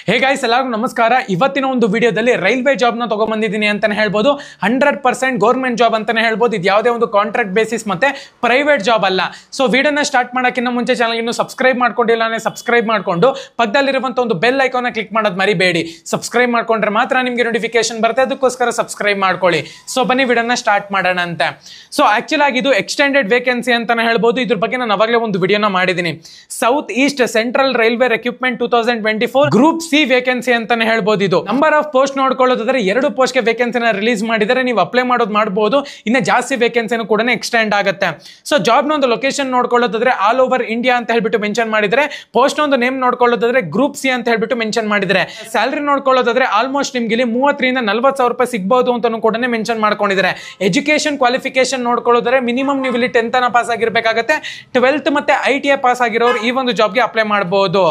Hey guys ಎಲ್ಲರಿಗೂ ನಮಸ್ಕಾರ. ಇವತ್ತಿನ ಒಂದು ವಿಡಿಯೋದಲ್ಲಿ ರೈಲ್ವೆ ಜಾಬ್ ನ ತಗೊಂಡ್ಬಂದಿದ್ದೀನಿ ಅಂತಾನೆ ಹೇಳ್ಬೋದು. 100% ಗೌರ್ಮೆಂಟ್ ಜಾಬ್ ಅಂತಾನೆ ಹೇಳ್ಬೋದು. ಇದು ಯಾವುದೇ ಒಂದು ಕಾಂಟ್ರಾಕ್ಟ್ ಬೇಸಿಸ್ ಮತ್ತೆ ಪ್ರೈವೇಟ್ ಜಾಬ್ ಅಲ್ಲ. ಸೊ ವಿಡಿಯೋನ ಸ್ಟಾರ್ಟ್ ಮಾಡೋಕ್ಕಿಂತ ಮುಂಚೆ ಚಾನಲ್ ಇನ್ನು ಸಬ್ಸ್ಕ್ರೈಬ್ ಮಾಡ್ಕೊಂಡಿಲ್ಲ ಅಂದ್ರೆ ಸಬ್ಸ್ಕ್ರೈಬ್ ಮಾಡ್ಕೊಂಡು ಪಕ್ಕದಲ್ಲಿರುವಂತ ಒಂದು ಬೆಲ್ ಐಕಾನ್ ಕ್ಲಿಕ್ ಮಾಡೋದು ಮರಿಬೇಡಿ. ಸಬ್ಸ್ಕ್ರೈಬ್ ಮಾಡ್ಕೊಂಡ್ರೆ ಮಾತ್ರ ನಿಮಗೆ ನೋಟಿಫಿಕೇಶನ್ ಬರುತ್ತೆ, ಅದಕ್ಕೋಸ್ಕರ ಸಬ್ಸ್ಕ್ರೈಬ್ ಮಾಡ್ಕೊಳ್ಳಿ. ಸೊ ಬನ್ನಿ ವಿಡಿಯೋನ ಸ್ಟಾರ್ಟ್ ಮಾಡೋಣ ಅಂತೆ. ಸೊ ಆಕ್ಚುಲ್ ಆಗಿ ಇದು ಎಕ್ಸ್ಟೆಂಡೆಡ್ ವೇಕೆನ್ಸಿ ಅಂತಾನೆ ಹೇಳ್ಬೋದು. ಇದ್ರ ಬಗ್ಗೆ ನಾನು ಅವಾಗಲೇ ಒಂದು ವಿಡಿಯೋನ ಮಾಡಿದ್ದೀನಿ. South East central railway recruitment 2024 group C vacancy ಅಂತಾನೆ ಹೇಳ್ಬೋದು. ಇದು ನಂಬರ್ ಆಫ್ ಪೋಸ್ಟ್ ನೋಡ್ಕೊಳ್ಳೋದಾದ್ರೆ 2 ಪೋಸ್ಟ್ ಗೆ ವೇಕೆನ್ಸಿನ ರಿಲೀಸ್ ಮಾಡಿದರೆ ನೀವು ಅಪ್ಲೈ ಮಾಡೋದು ಮಾಡಬಹುದು. ಇನ್ನು ಜಾಸ್ತಿ ವೇಕೆನ್ಸಿನೂ ಕೂಡ ಎಕ್ಸ್ಟೆಂಡ್ ಆಗುತ್ತೆ. ಸೊ ಜಾಬ್ ನ ಒಂದು ಲೊಕೇಶನ್ ನೋಡ್ಕೊಳ್ಳೋದಾದ್ರೆ ಆಲ್ ಓವರ್ ಇಂಡಿಯಾ ಅಂತ ಹೇಳ್ಬಿಟ್ಟು ಮೆನ್ಷನ್ ಮಾಡಿದ್ರೆ, ಪೋಸ್ಟ್ ಒಂದು ನೇಮ್ ನೋಡ್ಕೊಳ್ಳೋದಾದ್ರೆ ಗ್ರೂಪ್ ಸಿ ಅಂತ ಹೇಳ್ಬಿಟ್ಟು ಮೆನ್ಷನ್ ಮಾಡಿದ್ರೆ, ಸ್ಯಾಲರಿ ನೋಡ್ಕೊಳ್ಳೋದಾದ್ರೆ ಆಲ್ಮೋಸ್ಟ್ ನಿಮ್ಗೆ ಇಲ್ಲಿ 30 ರಿಂದ 40 ಸಾವಿರ ರೂಪಾಯಿ ಸಿಗಬಹುದು ಅಂತ ಕೂಡ ಮೆನ್ಷನ್ ಮಾಡ್ಕೊಂಡಿದ್ದಾರೆ. ಎಜುಕೇಶನ್ ಕ್ವಾಲಿಫಿಕೇಶನ್ ನೋಡ್ಕೊಳ್ಳೋದಾದ್ರೆ ಮಿನಿಮಮ್ ನೀವು ಇಲ್ಲಿ 10th ಪಾಸ್ ಆಗಿರ್ಬೇಕಾಗತ್ತೆ. 12th ಮತ್ತೆ ITI ಪಾಸ್ ಆಗಿರೋರು ಈ ಒಂದು ಜಾಬ್ಗೆ ಅಪ್ಲೈ ಮಾಡಬಹುದು.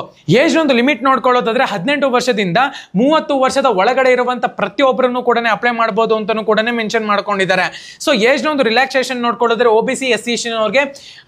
ಏಜ್ ಒಂದು ಲಿಮಿಟ್ ನೋಡ್ಕೊಳ್ಳೋದಾದ್ರೆ 18 ವರ್ಷದಿಂದ 30 ವರ್ಷದ ಒಳಗಡೆ ಇರುವಂತ ಪ್ರತಿಯೊಬ್ಬರನ್ನು ಕೂಡ ಅಪ್ಲೈ ಮಾಡಬಹುದು ಅಂತಾನು ಕೂಡ ಮೆನ್ಷನ್ ಮಾಡ್ಕೊಂಡಿದ್ದಾರೆ. ಸೊ ಏಜ್ ಒಂದು ರಿಲ್ಯಾಕ್ಸೇಷನ್ ನೋಡ್ಕೊಳ್ಳೋದ್ರೆ OBC SC ಅವರಿಗೆ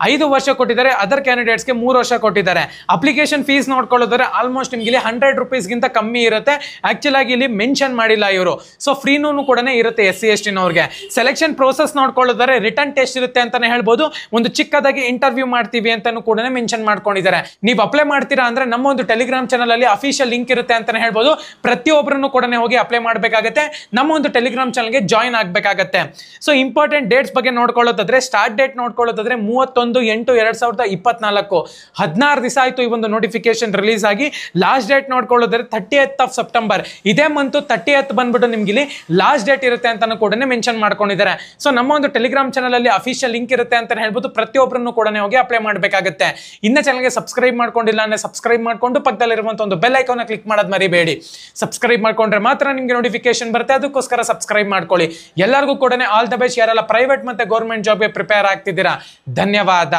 5 ವರ್ಷ ಕೊಟ್ಟಿದ್ದಾರೆ, ಅದರ್ ಕ್ಯಾಂಡಿಡೇಟ್ಸ್ಗೆ 3 ವರ್ಷ ಕೊಟ್ಟಿದ್ದಾರೆ. ಅಪ್ಲಿಕೇಶನ್ ಫೀಸ್ ನೋಡ್ಕೊಳ್ಳೋದಾದ್ರೆ ಆಲ್ಮೋಸ್ಟ್ ನಿಮ್ಗೆ ಇಲ್ಲಿ 100 ರೂಪೀಸ್ ಗಿಂತ ಕಮ್ಮಿ ಇರುತ್ತೆ. ಆಕ್ಚುಲ್ ಆಗಿ ಇಲ್ಲಿ ಮೆನ್ಷನ್ ಮಾಡಿಲ್ಲ ಇವರು. ಸೊ ಫ್ರೀನೂ ಕೂಡ ಇರುತ್ತೆ SC ST ನವರಿಗೆ. ಸೆಲೆಕ್ಷನ್ ಪ್ರೋಸೆಸ್ ನೋಡ್ಕೊಳ್ಳೋದಾದ್ರೆ ರಿಟರ್ನ್ ಟೆಸ್ಟ್ ಇರುತ್ತೆ ಅಂತಾನೆ ಹೇಳ್ಬೋದು. ಒಂದು ಚಿಕ್ಕದಾಗಿ ಇಂಟರ್ವ್ಯೂ ಮಾಡ್ತೀವಿ ಅಂತಾನು ಕೂಡ ಮೆನ್ಷನ್ ಮಾಡ್ಕೊಂಡಿದ್ದಾರೆ. ನೀವು ಅಪ್ಲೈ ಮಾಡ್ತೀರಾ ಅಂದ್ರೆ ನಮ್ಮ ಒಂದು ಟೆಲಿಗ್ರಾಮ್ ಚಾನಲ್ ಅಲ್ಲಿ ಅಫಿಷಿಯಲ್ ಲಿಂಕ್ ಇರುತ್ತೆ ಅಂತಾನೆ ಹೇಳ್ಬೋದು. ಪ್ರತಿಯೊಬ್ಬರನ್ನು ಕೂಡ ಹೋಗಿ ಅಪ್ಲೈ ಮಾಡಬೇಕಾಗುತ್ತೆ. ನಮ್ಮ ಒಂದು ಟೆಲಿಗ್ರಾಮ್ ಚಾನಲ್ಗೆ ಜಾಯಿನ್ ಆಗಬೇಕಾಗತ್ತೆ. ಸೊ ಇಂಪಾರ್ಟೆಂಟ್ ಡೇಟ್ಸ್ ಬಗ್ಗೆ ನೋಡ್ಕೊಳ್ಳೋದಾದ್ರೆ ಸ್ಟಾರ್ಟ್ ಡೇಟ್ ನೋಡ್ಕೊಳ್ಳೋದಾದ್ರೆ 31/8/2024 16 ದಿವಸ ಆಯ್ತು ಈ ಒಂದು ನೋಟಿಫಿಕೇಶನ್ ರಿಲೀಸ್ ಆಗಿ. ಲಾಸ್ಟ್ ಡೇಟ್ ನೋಡ್ಕೊಳ್ಳೋದಾದ್ರೆ 30th of September. ಇದೇ ಮಂತ್ 30th ಬಂದ್ಬಿಟ್ಟು ನಿಮ್ಗೆ ಇಲ್ಲಿ ಲಾಸ್ಟ್ ಡೇಟ್ ಇರುತ್ತೆ ಅಂತಾನು ಕೂಡ ಮೆನ್ಷನ್ ಮಾಡ್ಕೊಂಡಿದ್ದಾರೆ. ಸೊ ನಮ್ಮ ಒಂದು ಟೆಲಿಗ್ರಾಮ್ ಚಾನಲ್ ಅಲ್ಲಿ ಅಫಿಷಿಯಲ್ ಲಿಂಕ್ ಇರುತ್ತೆ ಅಂತ ಹೇಳ್ಬೋದು. ಪ್ರತಿಯೊಬ್ಬರನ್ನು ಕೂಡ ಹೋಗಿ ಅಪ್ಲೈ ಮಾಡಬೇಕಾಗುತ್ತೆ. ಇನ್ನ ಚಾನಲ್ಗೆ ಸಬ್ಸ್ಕ್ರೈಬ್ ಮಾಡ್ಕೊಂಡಿಲ್ಲ ಅಂದ್ರೆ ಸಬ್ಸ್ಕ್ರೈಬ್ ಮಾಡ್ಕೊಂಡು ಪಕ್ಕದಲ್ಲಿರುವಂತ ಒಂದು ಬೆಲ್ ಐಕಾನ್ ಕ್ಲಿಕ್ ಮಾಡೋದು ಮರಿಬೇಡಿ. ಸಬ್ಸ್ಕ್ರೈಬ್ ಮಾಡ್ಕೊಂಡ್ರೆ ಮಾತ್ರ ನಿಮ್ಗೆ ನೋಟಿಫಿಕೇಶನ್ ಬರುತ್ತೆ, ಅದಕ್ಕೋಸ್ಕರ ಸಬ್ಸ್ಕ್ರೈಬ್ ಮಾಡ್ಕೊಳ್ಳಿ. ಎಲ್ಲರಿಗೂ ಕೂಡ ಆಲ್ ದ ಬೆಸ್ಟ್. ಯಾರೆಲ್ಲ ಪ್ರೈವೇಟ್ ಮತ್ತೆ ಗೌರ್ಮೆಂಟ್ ಜಾಬ್ಗೆ ಪ್ರಿಪೇರ್ ಆಗ್ತಿದ್ದೀರಾ, ಧನ್ಯವಾದ.